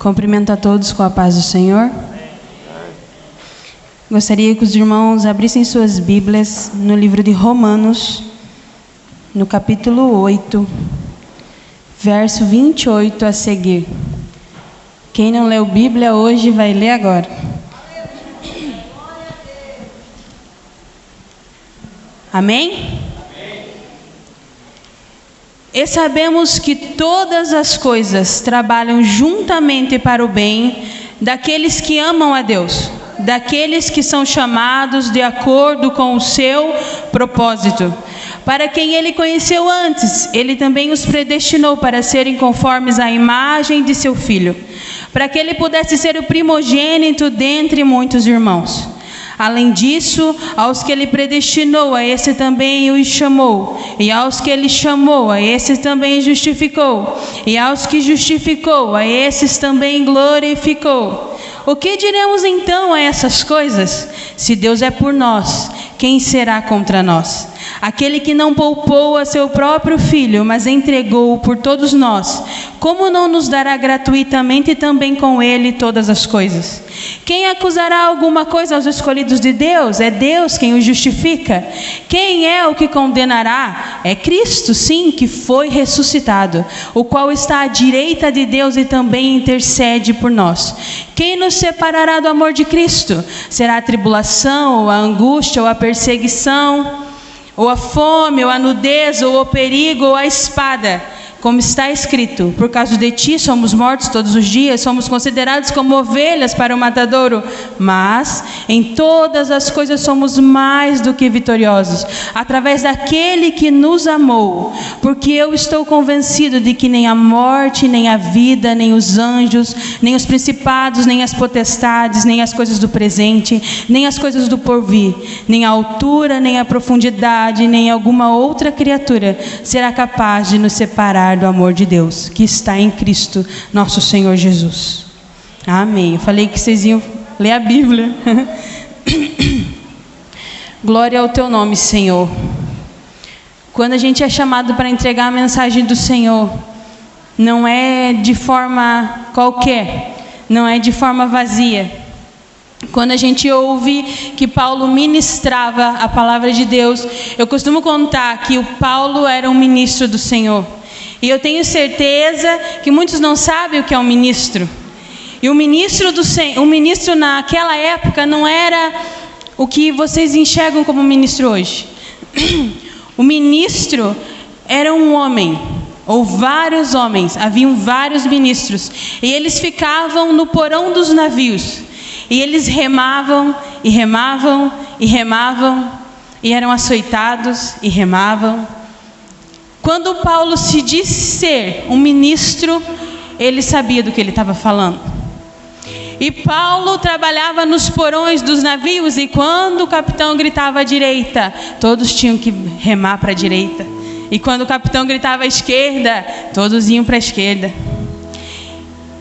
Cumprimento a todos com a paz do Senhor. Gostaria que os irmãos abrissem suas Bíblias no livro de Romanos, no capítulo 8, verso 28 a seguir. Quem não leu Bíblia hoje vai ler agora. Amém? E sabemos que todas as coisas trabalham juntamente para o bem daqueles que amam a Deus, daqueles que são chamados de acordo com o seu propósito. Para quem ele conheceu antes, ele também os predestinou para serem conformes à imagem de seu Filho, para que ele pudesse ser o primogênito dentre muitos irmãos. Além disso, aos que ele predestinou, a esse também os chamou. E aos que ele chamou, a esses também justificou. E aos que justificou, a esses também glorificou. O que diremos então a essas coisas? Se Deus é por nós, quem será contra nós? Aquele que não poupou a seu próprio Filho, mas entregou-o por todos nós, como não nos dará gratuitamente também com ele todas as coisas? Quem acusará alguma coisa aos escolhidos de Deus? É Deus quem os justifica. Quem é o que condenará? É Cristo, sim, que foi ressuscitado, o qual está à direita de Deus e também intercede por nós. Quem nos separará do amor de Cristo? Será a tribulação, ou a angústia, ou a perseguição, ou a fome, ou a nudez, ou o perigo, ou a espada? Como está escrito: por causa de ti somos mortos todos os dias, somos considerados como ovelhas para o matadouro. Mas em todas as coisas somos mais do que vitoriosos, através daquele que nos amou. Porque eu estou convencido de que nem a morte, nem a vida, nem os anjos, nem os principados, nem as potestades, nem as coisas do presente, nem as coisas do porvir, nem a altura, nem a profundidade, nem alguma outra criatura será capaz de nos separar do amor de Deus, que está em Cristo, nosso Senhor Jesus. Amém. Eu falei que vocês iam ler a Bíblia. Glória ao teu nome, Senhor. Quando a gente é chamado para entregar a mensagem do Senhor, não é de forma qualquer, não é de forma vazia. Quando a gente ouve que Paulo ministrava a palavra de Deus, eu costumo contar que o Paulo era um ministro do Senhor. E eu tenho certeza que muitos não sabem o que é um ministro. E o ministro naquela época não era o que vocês enxergam como ministro hoje. O ministro era um homem, ou vários homens, haviam vários ministros. E eles ficavam no porão dos navios. E eles remavam, e remavam, e remavam, e eram açoitados, e remavam. Quando Paulo se disse ser um ministro, ele sabia do que ele estava falando. E Paulo trabalhava nos porões dos navios, e quando o capitão gritava à direita, todos tinham que remar para a direita. E quando o capitão gritava à esquerda, todos iam para a esquerda.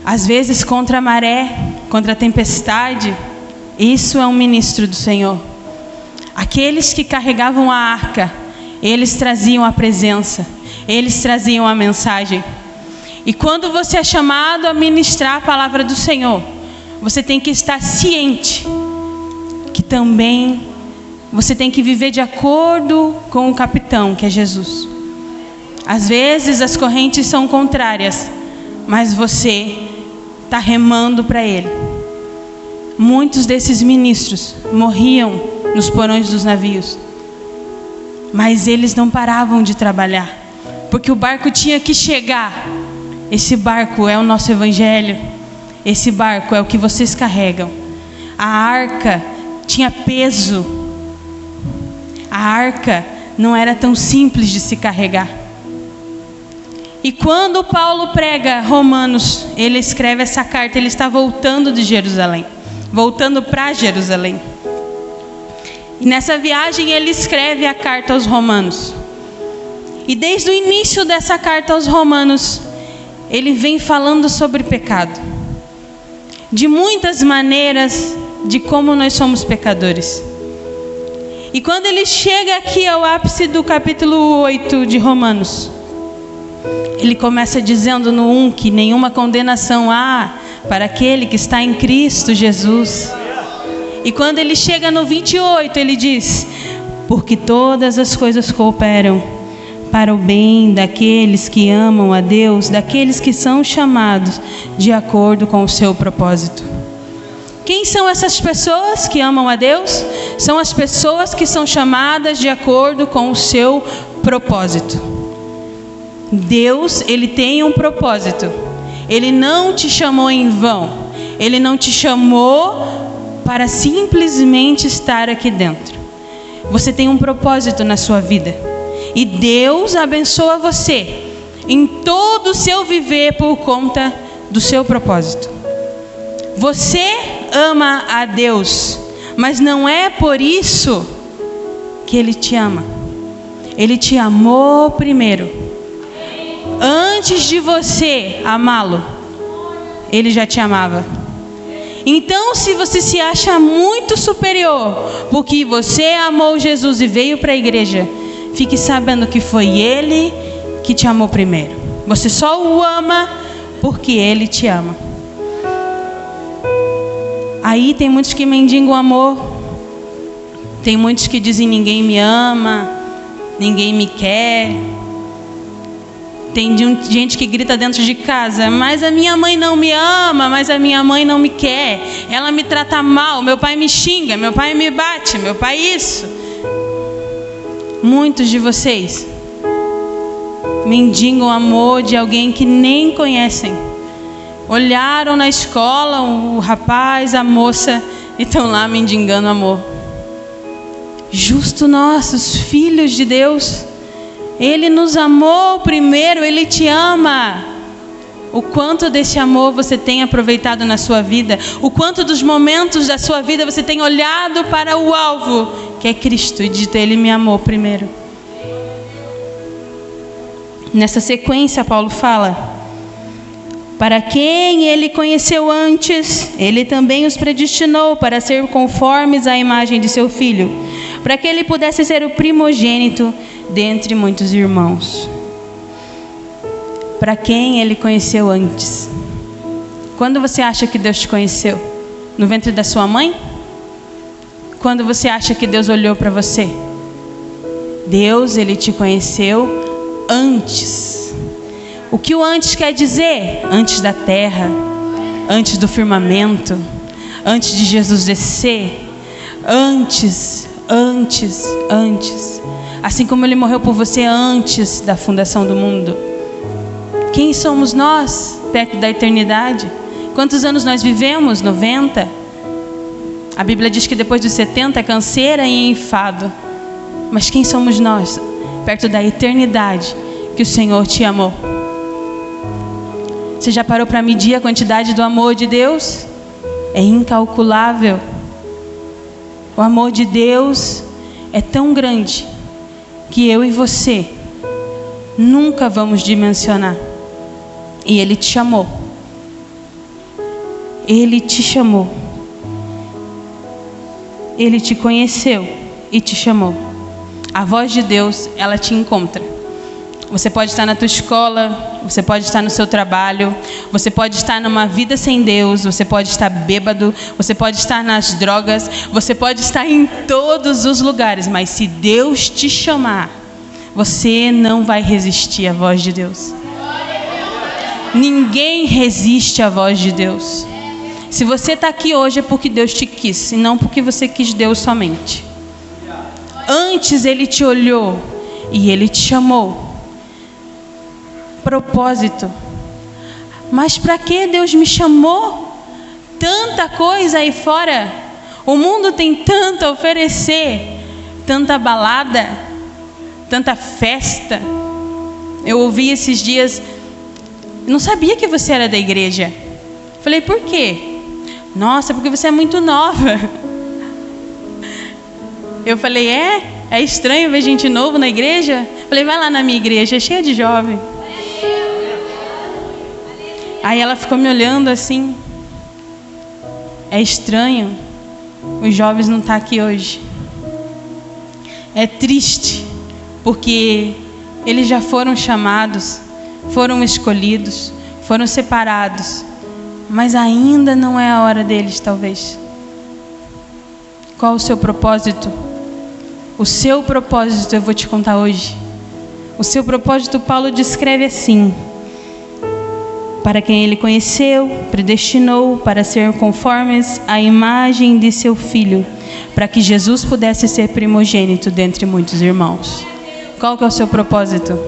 Às vezes contra a maré, contra a tempestade. Isso é um ministro do Senhor. Aqueles que carregavam a arca, eles traziam a presença, eles traziam a mensagem. E quando você é chamado a ministrar a palavra do Senhor, você tem que estar ciente que também você tem que viver de acordo com o capitão, que é Jesus. Às vezes as correntes são contrárias, mas você está remando para Ele. Muitos desses ministros morriam nos porões dos navios, mas eles não paravam de trabalhar, porque o barco tinha que chegar. Esse barco é o nosso evangelho. Esse barco é o que vocês carregam. A arca tinha peso. A arca não era tão simples de se carregar. E quando Paulo prega Romanos, ele escreve essa carta. Ele está voltando de Jerusalém, voltando para Jerusalém. E nessa viagem ele escreve a carta aos Romanos. E desde o início dessa carta aos Romanos, ele vem falando sobre pecado. De muitas maneiras, de como nós somos pecadores. E quando ele chega aqui ao ápice do capítulo 8 de Romanos, ele começa dizendo no 1 que nenhuma condenação há para aquele que está em Cristo Jesus. E quando ele chega no 28, ele diz: porque todas as coisas cooperam para o bem daqueles que amam a Deus, daqueles que são chamados de acordo com o seu propósito. Quem são essas pessoas que amam a Deus? São as pessoas que são chamadas de acordo com o seu propósito. Deus, Ele tem um propósito. Ele não te chamou em vão. Ele não te chamou para simplesmente estar aqui dentro. Você tem um propósito na sua vida. E Deus abençoa você em todo o seu viver por conta do seu propósito. Você ama a Deus, mas não é por isso que Ele te ama. Ele te amou primeiro. Antes de você amá-lo, Ele já te amava. Então, se você se acha muito superior porque você amou Jesus e veio para a igreja, fique sabendo que foi Ele que te amou primeiro. Você só o ama porque Ele te ama. Aí tem muitos que mendigam amor. Tem muitos que dizem: ninguém me ama, ninguém me quer. Tem gente que grita dentro de casa: mas a minha mãe não me ama, mas a minha mãe não me quer. Ela me trata mal, meu pai me xinga, meu pai me bate, meu pai isso. Muitos de vocês mendigam amor de alguém que nem conhecem. Olharam na escola o rapaz, a moça, e estão lá mendigando amor. Justo nossos filhos de Deus, Ele nos amou primeiro, Ele te ama. O quanto desse amor você tem aproveitado na sua vida, o quanto dos momentos da sua vida você tem olhado para o alvo, que é Cristo, e dito: Ele me amou primeiro. Nessa sequência, Paulo fala: para quem Ele conheceu antes, Ele também os predestinou para ser conformes à imagem de seu Filho, para que Ele pudesse ser o primogênito dentre muitos irmãos. Para quem Ele conheceu antes? Quando você acha que Deus te conheceu? No ventre da sua mãe? Quando você acha que Deus olhou para você? Deus, Ele te conheceu antes. O que o antes quer dizer? Antes da terra, antes do firmamento, antes de Jesus descer, antes. Assim como Ele morreu por você antes da fundação do mundo. Quem somos nós perto da eternidade? Quantos anos nós vivemos? 90? A Bíblia diz que depois dos 70 é canseira e enfado. Mas quem somos nós perto da eternidade que o Senhor te amou? Você já parou para medir a quantidade do amor de Deus? É incalculável. O amor de Deus é tão grande que eu e você nunca vamos dimensionar. E Ele te chamou. Ele te chamou. Ele te conheceu e te chamou. A voz de Deus, ela te encontra. Você pode estar na tua escola, você pode estar no seu trabalho, você pode estar numa vida sem Deus, você pode estar bêbado, você pode estar nas drogas, você pode estar em todos os lugares, mas se Deus te chamar, você não vai resistir à voz de Deus. Ninguém resiste à voz de Deus. Se você está aqui hoje é porque Deus te quis, e não porque você quis Deus somente. Antes Ele te olhou e Ele te chamou. Propósito. Mas para que Deus me chamou? Tanta coisa aí fora. O mundo tem tanto a oferecer. Tanta balada, tanta festa. Eu ouvi esses dias: não sabia que você era da igreja. Falei: por quê? Nossa, porque você é muito nova. Eu falei: é estranho ver gente nova na igreja? Falei: vai lá na minha igreja, é cheia de jovem. Aí ela ficou me olhando assim: é estranho os jovens não estar aqui hoje. É triste, porque eles já foram chamados, foram escolhidos, foram separados mas ainda não é a hora deles, talvez. Qual o seu propósito? O seu propósito eu vou te contar hoje. O seu propósito Paulo descreve assim: para quem ele conheceu, predestinou para ser conformes à imagem de seu Filho, para que Jesus pudesse ser primogênito dentre muitos irmãos. Qual que é o seu propósito?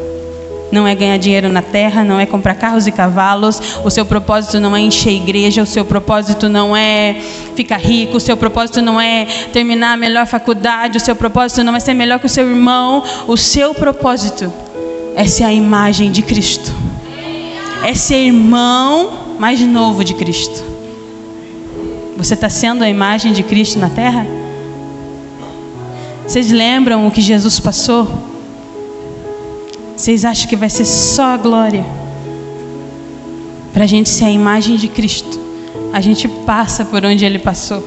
Não é ganhar dinheiro na terra, não é comprar carros e cavalos, o seu propósito não é encher a igreja, o seu propósito não é ficar rico, o seu propósito não é terminar a melhor faculdade, o seu propósito não é ser melhor que o seu irmão, o seu propósito é ser a imagem de Cristo, é ser irmão mais novo de Cristo. Você está sendo a imagem de Cristo na terra? Vocês lembram o que Jesus passou? Vocês acham que vai ser só a glória? Para a gente ser a imagem de Cristo, a gente passa por onde Ele passou,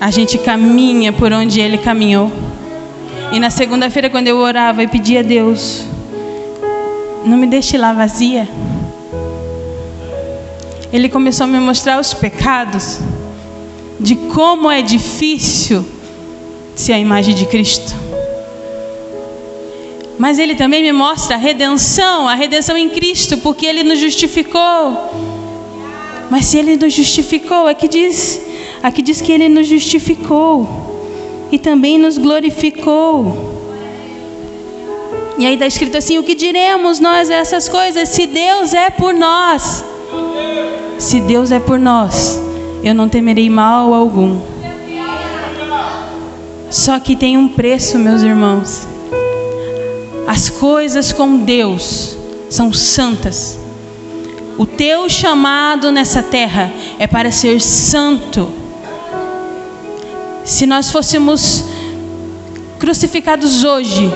a gente caminha por onde Ele caminhou. E na segunda-feira, quando eu orava e pedia a Deus, não me deixe lá vazia, Ele começou a me mostrar os pecados, de como é difícil ser a imagem de Cristo. Mas Ele também me mostra a redenção em Cristo, porque Ele nos justificou. Mas se Ele nos justificou, aqui diz que Ele nos justificou e também nos glorificou. E aí está escrito assim: o que diremos nós a essas coisas? Se Deus é por nós, se Deus é por nós, eu não temerei mal algum. Só que tem um preço, meus irmãos. As coisas com Deus são santas. O teu chamado nessa terra é para ser santo. Se nós fôssemos crucificados hoje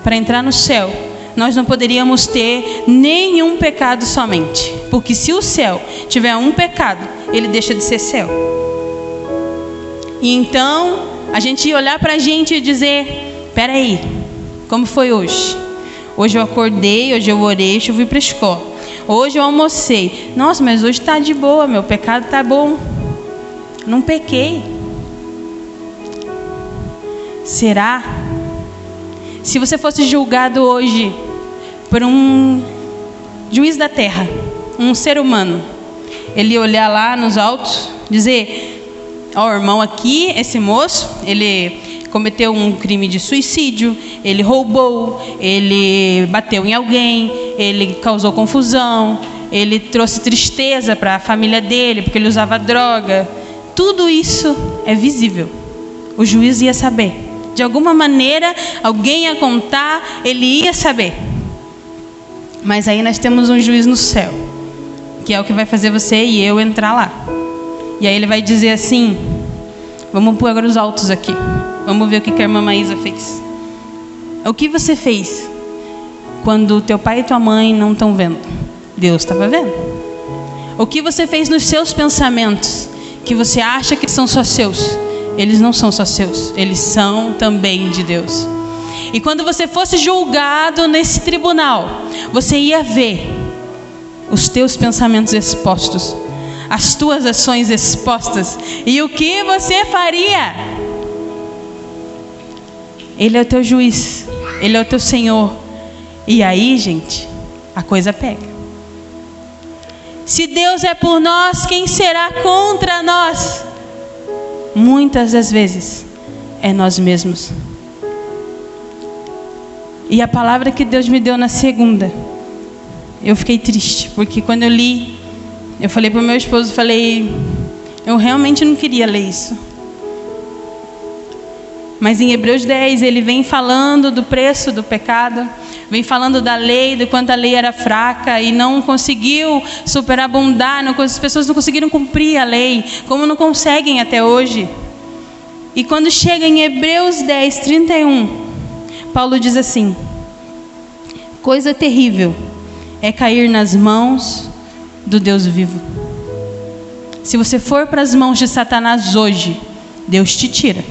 para entrar no céu, nós não poderíamos ter nenhum pecado somente. Porque se o céu tiver um pecado, ele deixa de ser céu. E então a gente ia olhar para a gente e dizer: espera aí, como foi hoje? Hoje eu acordei, hoje eu orei, hoje eu fui para a escola, hoje eu almocei. Nossa, mas hoje está de boa, meu pecado está bom, não pequei. Será? Se você fosse julgado hoje por um juiz da terra, um ser humano, ele ia olhar lá nos autos, dizer: ó, irmão aqui, esse moço, ele cometeu um crime de suicídio, ele roubou, ele bateu em alguém, ele causou confusão, ele trouxe tristeza para a família dele, porque ele usava droga. Tudo isso é visível. O juiz ia saber. De alguma maneira, alguém ia contar, ele ia saber. Mas aí nós temos um juiz no céu, que é o que vai fazer você e eu entrar lá. E aí ele vai dizer assim: vamos pôr agora os autos aqui. Vamos ver o que a irmã Maísa fez. O que você fez quando teu pai e tua mãe não estão vendo? Deus estava vendo. O que você fez nos seus pensamentos, que você acha que são só seus? Eles não são só seus, eles são também de Deus. E quando você fosse julgado nesse tribunal, você ia ver os teus pensamentos expostos, as tuas ações expostas. E o que você faria? Ele é o teu juiz, Ele é o teu Senhor. E aí, gente, a coisa pega. Se Deus é por nós, quem será contra nós? Muitas das vezes é nós mesmos. E a palavra que Deus me deu na segunda, eu fiquei triste, porque quando eu li, eu falei para o meu esposo, eu realmente não queria ler isso. Mas em Hebreus 10, ele vem falando do preço do pecado, vem falando da lei, do quanto a lei era fraca e não conseguiu superabundar, as pessoas não conseguiram cumprir a lei, como não conseguem até hoje. E quando chega em Hebreus 10, 31, Paulo diz assim: coisa terrível é cair nas mãos do Deus vivo. Se você for para as mãos de Satanás hoje, Deus te tira.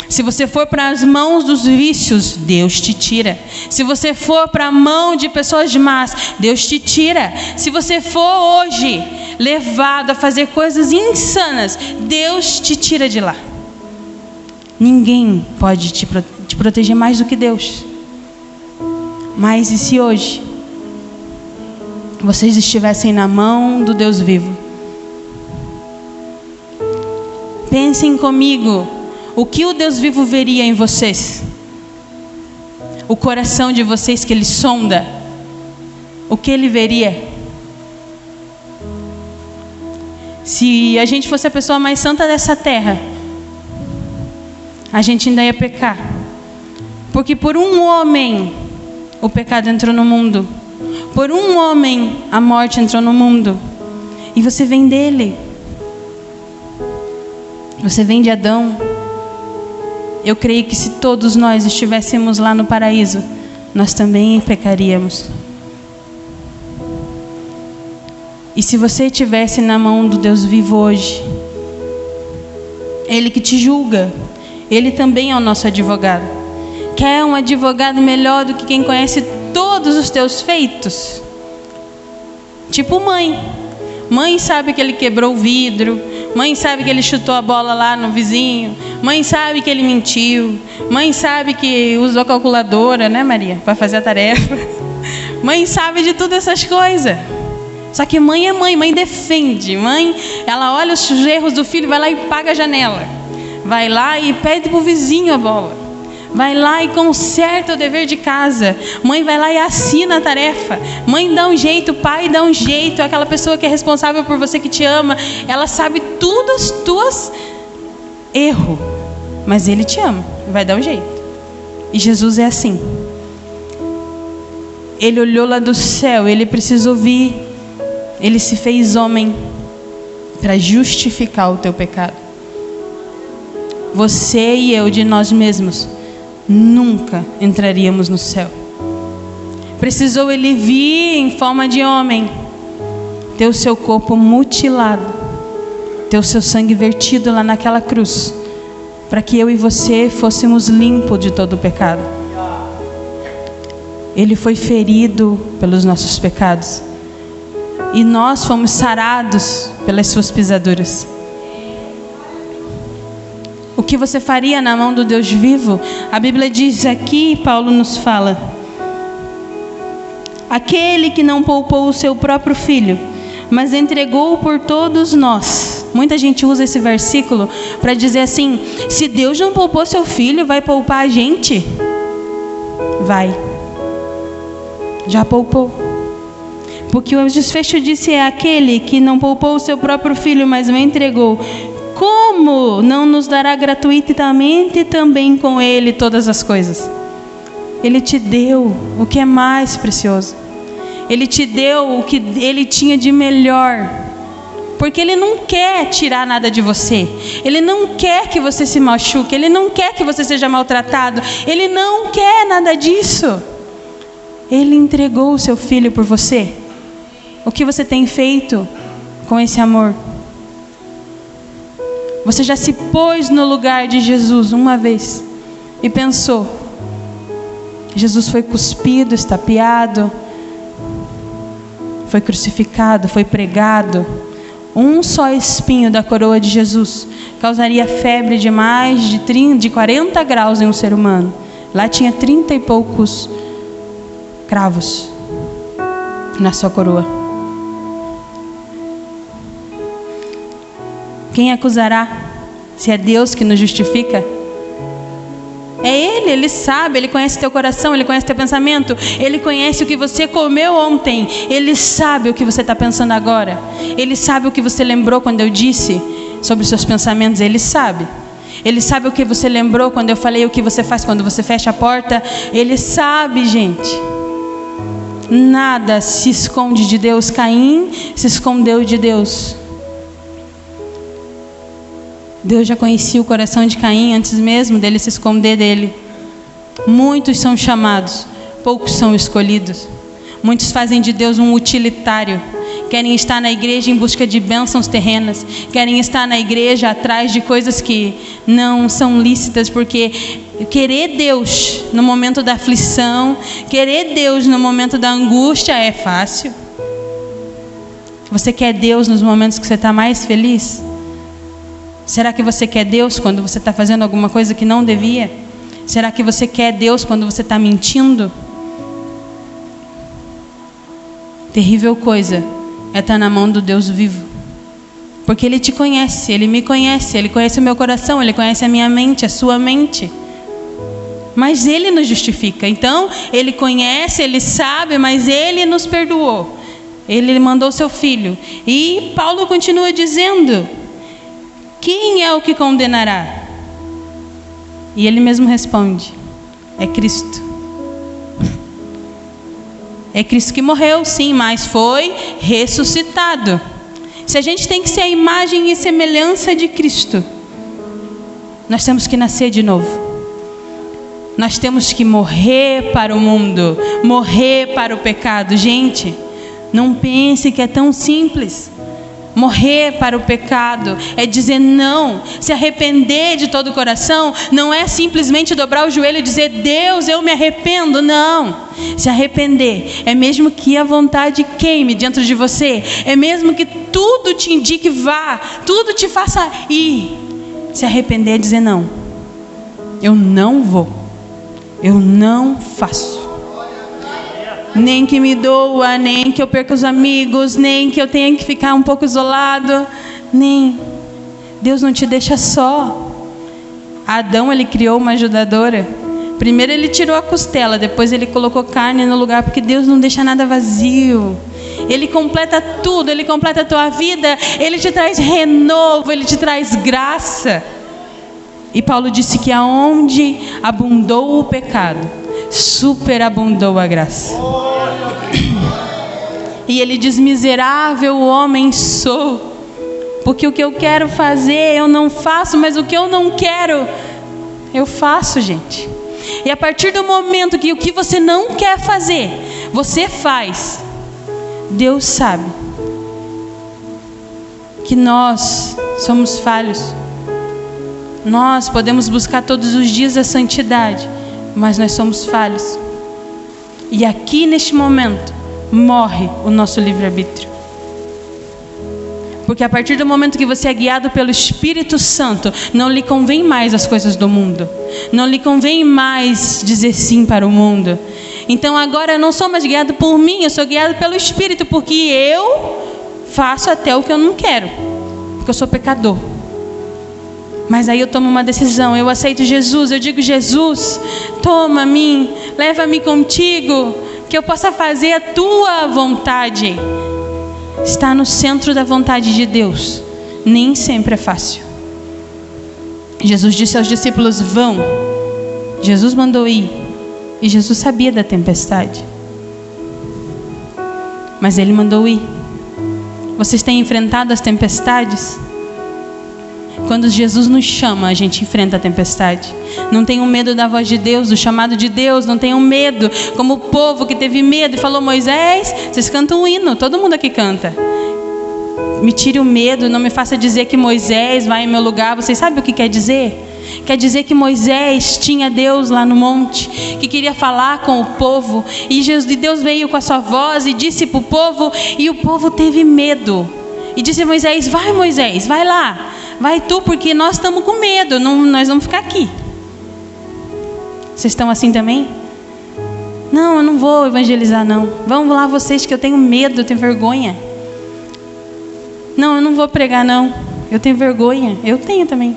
Se você for para as mãos dos vícios, Deus te tira. Se você for para a mão de pessoas más, Deus te tira. Se você for hoje levado a fazer coisas insanas, Deus te tira de lá. Ninguém pode te proteger mais do que Deus. Mas e se hoje vocês estivessem na mão do Deus vivo? Pensem comigo, o que o Deus vivo veria em vocês? O coração de vocês que Ele sonda, o que Ele veria? Se a gente fosse a pessoa mais santa dessa terra, a gente ainda ia pecar. Porque por um homem o pecado entrou no mundo. Por um homem a morte entrou no mundo. E você vem dele. Você vem de Adão. Eu creio que se todos nós estivéssemos lá no paraíso, nós também pecaríamos. E se você estivesse na mão do Deus vivo hoje, Ele que te julga, Ele também é o nosso advogado. Quer um advogado melhor do que quem conhece todos os teus feitos? Tipo mãe. Mãe sabe que ele quebrou o vidro. Mãe sabe que ele chutou a bola lá no vizinho. Mãe sabe que ele mentiu. Mãe sabe que usou calculadora, né, Maria? Para fazer a tarefa. Mãe sabe de todas essas coisas. Só que mãe é mãe. Mãe defende. Mãe, ela olha os erros do filho, vai lá e paga a janela. Vai lá e pede para o vizinho a bola. Vai lá e conserta o dever de casa. Mãe vai lá e assina a tarefa. Mãe dá um jeito, pai dá um jeito. Aquela pessoa que é responsável por você, que te ama, ela sabe tudo os tuas erros, mas Ele te ama, vai dar um jeito. E Jesus é assim. Ele olhou lá do céu, Ele precisou vir. Ele se fez homem para justificar o teu pecado. Você e eu, de nós mesmos, nunca entraríamos no céu. Precisou Ele vir em forma de homem, ter o seu corpo mutilado, ter o seu sangue vertido lá naquela cruz, para que eu e você fôssemos limpos de todo o pecado. Ele foi ferido pelos nossos pecados, e nós fomos sarados pelas suas pisaduras. O que você faria na mão do Deus vivo? A Bíblia diz aqui, Paulo nos fala: aquele que não poupou o seu próprio filho, mas entregou por todos nós. Muita gente usa esse versículo para dizer assim: se Deus não poupou seu filho, vai poupar a gente? Vai. Já poupou. Porque o desfecho disso é: aquele que não poupou o seu próprio filho, mas o entregou, como não nos dará gratuitamente também com Ele todas as coisas? Ele te deu o que é mais precioso. Ele te deu o que Ele tinha de melhor. Porque Ele não quer tirar nada de você. Ele não quer que você se machuque. Ele não quer que você seja maltratado. Ele não quer nada disso. Ele entregou o seu filho por você. O que você tem feito com esse amor? Você já se pôs no lugar de Jesus uma vez e pensou: Jesus foi cuspido, estapeado, foi crucificado, foi pregado. Um só espinho da coroa de Jesus causaria febre de mais de 40 graus em um ser humano. Lá tinha 30 e poucos cravos na sua coroa. Quem acusará, se é Deus que nos justifica? É Ele, Ele sabe, Ele conhece teu coração, Ele conhece teu pensamento, Ele conhece o que você comeu ontem, Ele sabe o que você está pensando agora, Ele sabe o que você lembrou quando eu disse sobre os seus pensamentos, Ele sabe. Ele sabe o que você lembrou quando eu falei o que você faz quando você fecha a porta, Ele sabe, gente. Nada se esconde de Deus. Caim se escondeu de Deus. Deus já conhecia o coração de Caim antes mesmo dele se esconder dele. Muitos são chamados, poucos são escolhidos. Muitos fazem de Deus um utilitário, querem estar na igreja em busca de bênçãos terrenas, querem estar na igreja atrás de coisas que não são lícitas, porque querer Deus no momento da aflição, querer Deus no momento da angústia é fácil. Você quer Deus nos momentos que você está mais feliz? Será que você quer Deus quando você está fazendo alguma coisa que não devia? Será que você quer Deus quando você está mentindo? Terrível coisa é estar na mão do Deus vivo, porque Ele te conhece, Ele me conhece, Ele conhece o meu coração, Ele conhece a minha mente, a sua mente, mas Ele nos justifica. Então Ele conhece, Ele sabe, mas Ele nos perdoou, Ele mandou seu Filho. E Paulo continua dizendo: quem é o que condenará? E ele mesmo responde: é Cristo. É Cristo que morreu, sim, mas foi ressuscitado. Se a gente tem que ser a imagem e semelhança de Cristo, nós temos que nascer de novo. Nós temos que morrer para o mundo, morrer para o pecado. Gente, não pense que é tão simples. Morrer para o pecado é dizer não, se arrepender de todo o coração. Não é simplesmente dobrar o joelho e dizer: Deus, eu me arrependo. Não, se arrepender é mesmo que a vontade queime dentro de você, é mesmo que tudo te indique vá, tudo te faça ir. Se arrepender é dizer: não, eu não vou, eu não faço. Nem que me doa, nem que eu perca os amigos, nem que eu tenha que ficar um pouco isolado, nem. Deus não te deixa só. Adão, ele criou uma ajudadora. Primeiro ele tirou a costela, depois ele colocou carne no lugar, porque Deus não deixa nada vazio. Ele completa tudo, Ele completa a tua vida, Ele te traz renovo, Ele te traz graça. E Paulo disse que aonde abundou o pecado, superabundou a graça. E ele diz: miserável homem sou, porque o que eu quero fazer eu não faço, mas o que eu não quero eu faço, gente. E a partir do momento que o que você não quer fazer você faz, Deus sabe que nós somos falhos. Nós podemos buscar todos os dias a santidade, mas nós somos falhos. E aqui neste momento morre o nosso livre-arbítrio. Porque a partir do momento que você é guiado pelo Espírito Santo, não lhe convém mais as coisas do mundo, não lhe convém mais dizer sim para o mundo. Então agora eu não sou mais guiado por mim, eu sou guiado pelo Espírito, porque eu faço até o que eu não quero, porque eu sou pecador. Mas aí eu tomo uma decisão, eu aceito Jesus, eu digo: Jesus, toma-me, leva-me contigo, que eu possa fazer a tua vontade. Estar no centro da vontade de Deus nem sempre é fácil. Jesus disse aos discípulos: vão. Jesus mandou ir, e Jesus sabia da tempestade, mas Ele mandou ir. Vocês têm enfrentado as tempestades? Quando Jesus nos chama, a gente enfrenta a tempestade. Não tenham medo da voz de Deus, do chamado de Deus. Não tenham medo, como o povo que teve medo e falou: Moisés, vocês cantam um hino, todo mundo aqui canta. Me tire o medo, não me faça dizer que Moisés vai em meu lugar. Vocês sabem o que quer dizer? Quer dizer que Moisés tinha Deus lá no monte, que queria falar com o povo, e Deus veio com a sua voz e disse para o povo, e o povo teve medo. E disse a Moisés: vai, Moisés, vai lá. Vai tu, porque nós estamos com medo, nós vamos ficar aqui. Vocês estão assim também? Não, eu não vou evangelizar não. Vamos lá vocês, que eu tenho medo, eu tenho vergonha. Não, eu não vou pregar não, eu tenho vergonha. Eu tenho também.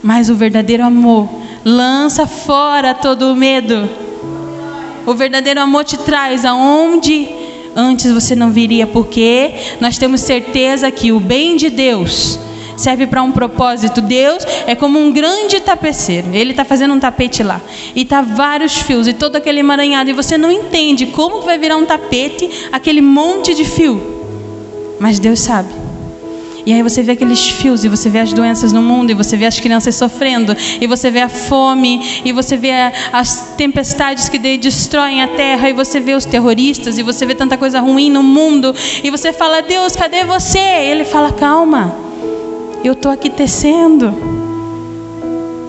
Mas o verdadeiro amor lança fora todo o medo. O verdadeiro amor te traz aonde antes você não viria, porque nós temos certeza que o bem de Deus serve para um propósito. Deus é como um grande tapeceiro. Ele está fazendo um tapete lá, e está vários fios, e todo aquele emaranhado, e você não entende como que vai virar um tapete, aquele monte de fio. Mas Deus sabe. E aí você vê aqueles fios, e você vê as doenças no mundo, e você vê as crianças sofrendo, e você vê a fome, e você vê as tempestades que destroem a terra, e você vê os terroristas, e você vê tanta coisa ruim no mundo, e você fala: Deus, cadê você? E Ele fala: calma, eu estou aqui tecendo.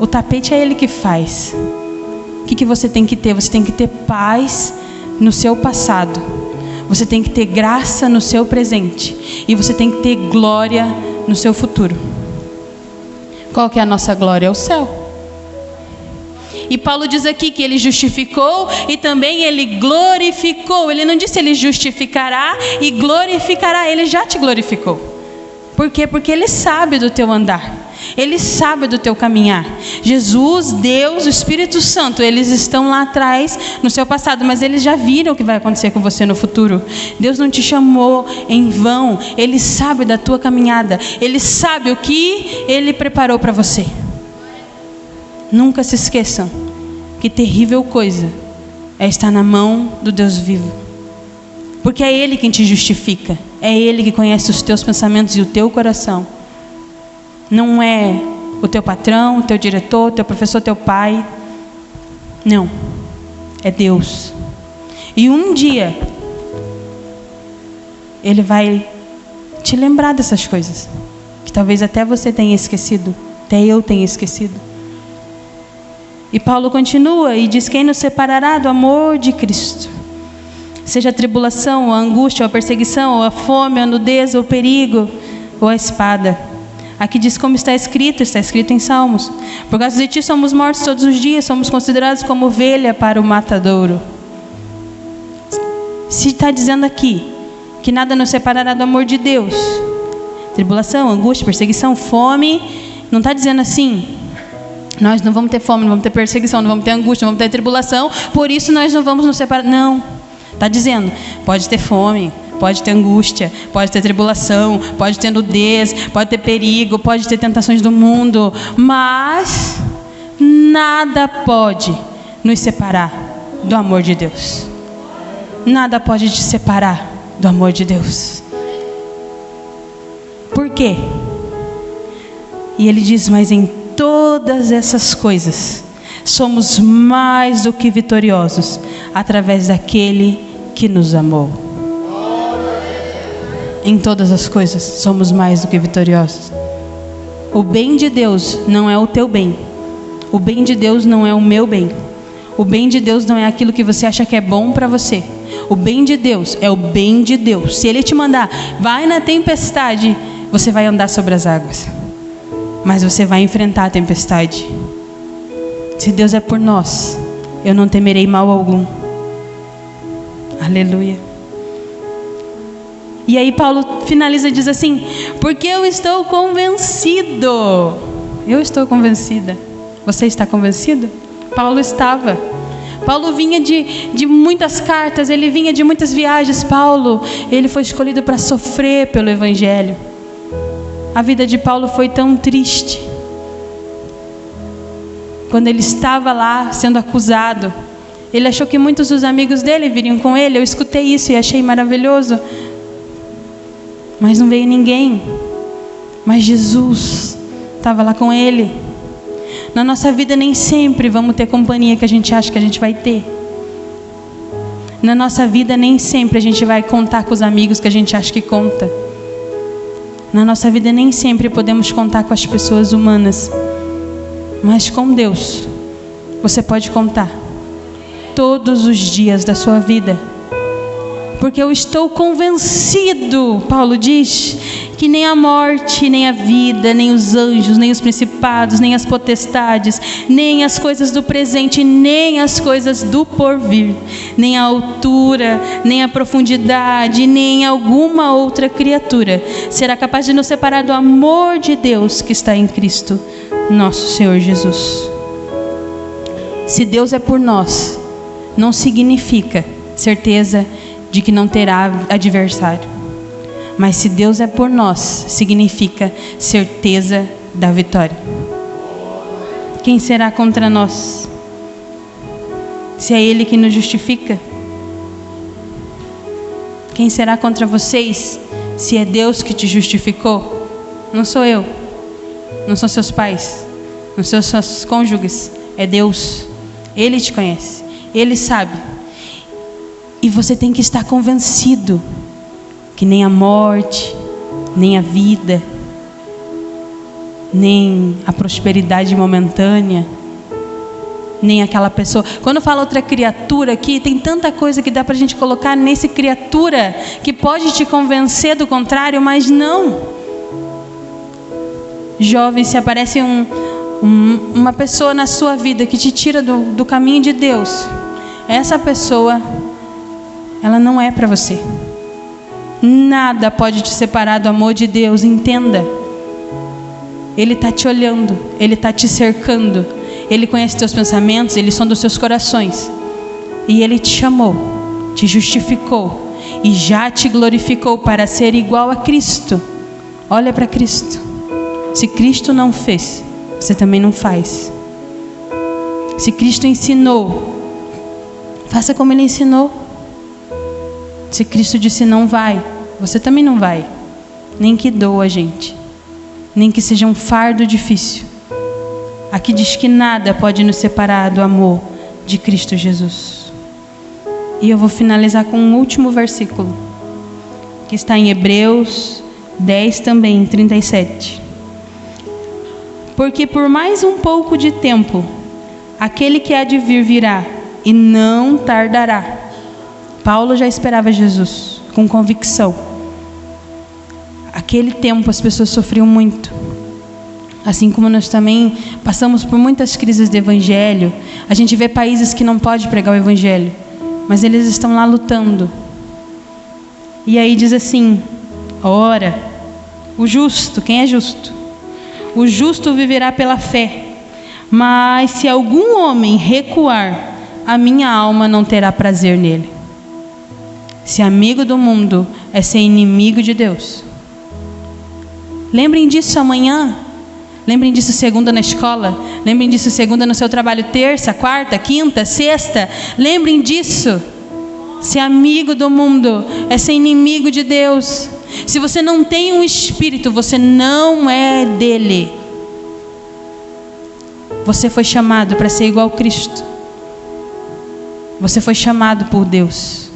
O tapete é Ele que faz. O que você tem que ter? Você tem que ter paz no seu passado. Você tem que ter graça no seu presente. E você tem que ter glória no seu futuro. Qual que é a nossa glória? É o céu. E Paulo diz aqui que Ele justificou e também Ele glorificou. Ele não disse Ele justificará e glorificará. Ele já te glorificou. Por quê? Porque Ele sabe do teu andar. Ele sabe do teu caminhar. Jesus, Deus, o Espírito Santo, eles estão lá atrás no seu passado, mas eles já viram o que vai acontecer com você no futuro. Deus não te chamou em vão. Ele sabe da tua caminhada. Ele sabe o que Ele preparou para você. Nunca se esqueçam que terrível coisa é estar na mão do Deus vivo. Porque é Ele quem te justifica. É Ele que conhece os teus pensamentos e o teu coração. Não é o teu patrão, o teu diretor, o teu professor, o teu pai. Não. É Deus. E um dia Ele vai te lembrar dessas coisas, que talvez até você tenha esquecido, até eu tenha esquecido. E Paulo continua e diz: quem nos separará do amor de Cristo? Seja a tribulação, ou a angústia, ou a perseguição, ou a fome, ou a nudez, ou o perigo, ou a espada. Aqui diz como está escrito em Salmos: por causa de ti somos mortos todos os dias, somos considerados como ovelha para o matadouro. Se está dizendo aqui que nada nos separará do amor de Deus, tribulação, angústia, perseguição, fome, não está dizendo assim: nós não vamos ter fome, não vamos ter perseguição, não vamos ter angústia, não vamos ter tribulação, por isso nós não vamos nos separar. Não, está dizendo: pode ter fome, pode ter angústia, pode ter tribulação, pode ter nudez, pode ter perigo, pode ter tentações do mundo, mas nada pode nos separar do amor de Deus. Nada pode te separar do amor de Deus. Por quê? E ele diz: mas em todas essas coisas somos mais do que vitoriosos através daquele que nos amou. Em todas as coisas somos mais do que vitoriosos. O bem de Deus não é o teu bem. O bem de Deus não é o meu bem. O bem de Deus não é aquilo que você acha que é bom para você. O bem de Deus é o bem de Deus. Se Ele te mandar, vai na tempestade, você vai andar sobre as águas, mas você vai enfrentar a tempestade. Se Deus é por nós, eu não temerei mal algum. Aleluia. E aí Paulo finaliza e diz assim: porque eu estou convencido. Eu estou convencida. Você está convencido? Paulo estava. Paulo vinha de muitas cartas, ele vinha de muitas viagens. Paulo, ele foi escolhido para sofrer pelo Evangelho. A vida de Paulo foi tão triste. Quando ele estava lá sendo acusado, ele achou que muitos dos amigos dele viriam com ele. Eu escutei isso e achei maravilhoso. Mas não veio ninguém. Mas Jesus estava lá com ele. Na nossa vida nem sempre vamos ter companhia que a gente acha que a gente vai ter. Na nossa vida nem sempre a gente vai contar com os amigos que a gente acha que conta. Na nossa vida nem sempre podemos contar com as pessoas humanas. Mas com Deus você pode contar todos os dias da sua vida. Porque eu estou convencido, Paulo diz, que nem a morte, nem a vida, nem os anjos, nem os principados, nem as potestades, nem as coisas do presente, nem as coisas do porvir, nem a altura, nem a profundidade, nem alguma outra criatura será capaz de nos separar do amor de Deus que está em Cristo, nosso Senhor Jesus. Se Deus é por nós, não significa certeza de que não terá adversário. Mas se Deus é por nós, significa certeza da vitória. Quem será contra nós? Se é Ele que nos justifica. Quem será contra vocês, se é Deus que te justificou? não sou eu, não são seus pais, não são seus cônjuges, é Deus. Ele te conhece, Ele sabe. E você tem que estar convencido que nem a morte, nem a vida, nem a prosperidade momentânea, nem aquela pessoa. Quando fala outra criatura aqui, tem tanta coisa que dá pra gente colocar nesse criatura que pode te convencer do contrário, mas não. Jovem, se aparece uma pessoa na sua vida que te tira do caminho de Deus, essa pessoa, ela não é para você. Nada pode te separar do amor de Deus, entenda. Ele está te olhando, Ele está te cercando, Ele conhece teus pensamentos, Ele sonda os seus corações. E Ele te chamou, te justificou e já te glorificou para ser igual a Cristo. Olha para Cristo. Se Cristo não fez, você também não faz. Se Cristo ensinou, faça como Ele ensinou. Se Cristo disse não vai, você também não vai. Nem que doa, gente. Nem que seja um fardo difícil. Aqui diz que nada pode nos separar do amor de Cristo Jesus. E eu vou finalizar com um último versículo, que está em Hebreus 10 também, 37. Porque por mais um pouco de tempo, aquele que há de vir virá, e não tardará. Paulo já esperava Jesus, com convicção. Aquele tempo as pessoas sofriam muito. Assim como nós também passamos por muitas crises de evangelho. A gente vê países que não podem pregar o evangelho, mas eles estão lá lutando. E aí diz assim: ora, o justo, quem é justo? O justo viverá pela fé. Mas se algum homem recuar, a minha alma não terá prazer nele. Ser amigo do mundo é ser inimigo de Deus. Lembrem disso amanhã. Lembrem disso segunda na escola. Lembrem disso segunda no seu trabalho, terça, quarta, quinta, sexta. Lembrem disso. Ser amigo do mundo é ser inimigo de Deus. Se você não tem um espírito, você não é dele. Você foi chamado para ser igual a Cristo. Você foi chamado por Deus.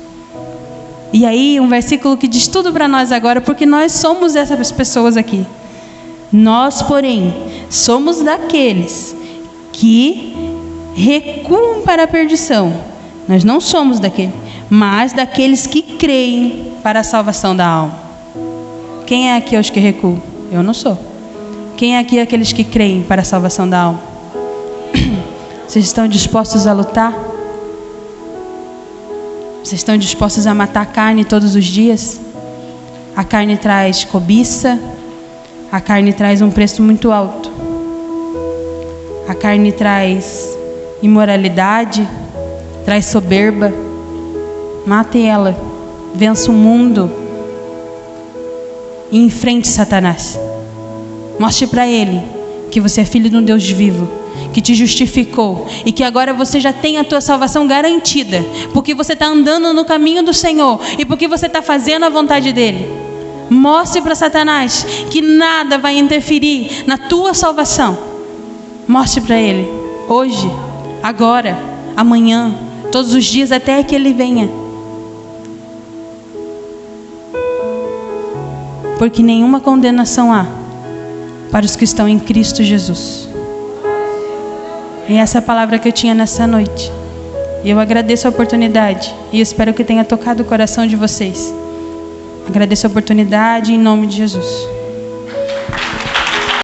E aí um versículo que diz tudo para nós agora, porque nós somos essas pessoas aqui. Nós, porém, somos daqueles que recuam para a perdição. Nós não somos daqueles, mas daqueles que creem para a salvação da alma. Quem é aqui os que recuam? Eu não sou. Quem é aqui aqueles que creem para a salvação da alma? Vocês estão dispostos a lutar? Vocês estão dispostos a matar a carne todos os dias? A carne traz cobiça. A carne traz um preço muito alto. A carne traz imoralidade, traz soberba. Mate ela. Vença o mundo. E enfrente Satanás. Mostre para ele que você é filho de um Deus vivo, que te justificou e que agora você já tem a tua salvação garantida, porque você está andando no caminho do Senhor e porque você está fazendo a vontade dele. Mostre para Satanás que nada vai interferir na tua salvação. Mostre para ele, hoje, agora, amanhã, todos os dias até que ele venha. Porque nenhuma condenação há para os que estão em Cristo Jesus. E essa é a palavra que eu tinha nessa noite. E eu agradeço a oportunidade. E eu espero que tenha tocado o coração de vocês. Agradeço a oportunidade em nome de Jesus.